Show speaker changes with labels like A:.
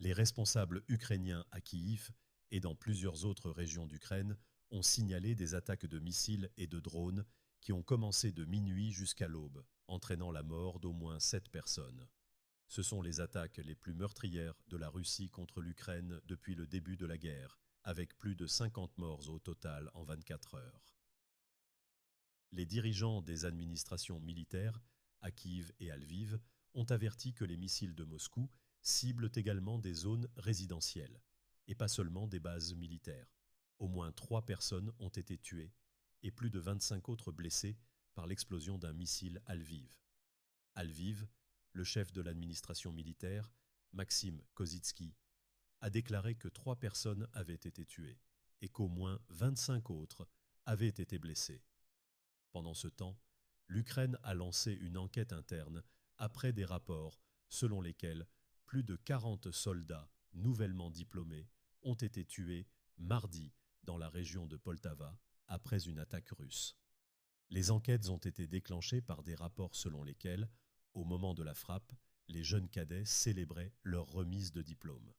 A: Les responsables ukrainiens à Kiev et dans plusieurs autres régions d'Ukraine ont signalé des attaques de missiles et de drones qui ont commencé de minuit jusqu'à l'aube, entraînant la mort d'au moins 7 personnes. Ce sont les attaques les plus meurtrières de la Russie contre l'Ukraine depuis le début de la guerre, avec plus de 50 morts au total en 24 heures. Les dirigeants des administrations militaires, à Kiev et à Lviv, ont averti que les missiles de Moscou ciblent également des zones résidentielles, et pas seulement des bases militaires. Au moins 3 personnes ont été tuées et plus de 25 autres blessées par l'explosion d'un missile à Lviv. À Lviv, le chef de l'administration militaire, Maxime Kozytsky, a déclaré que 3 personnes avaient été tuées et qu'au moins 25 autres avaient été blessées. Pendant ce temps, l'Ukraine a lancé une enquête interne après des rapports selon lesquels plus de 40 soldats nouvellement diplômés ont été tués mardi dans la région de Poltava après une attaque russe. Les enquêtes ont été déclenchées par des rapports selon lesquels, au moment de la frappe, les jeunes cadets célébraient leur remise de diplôme.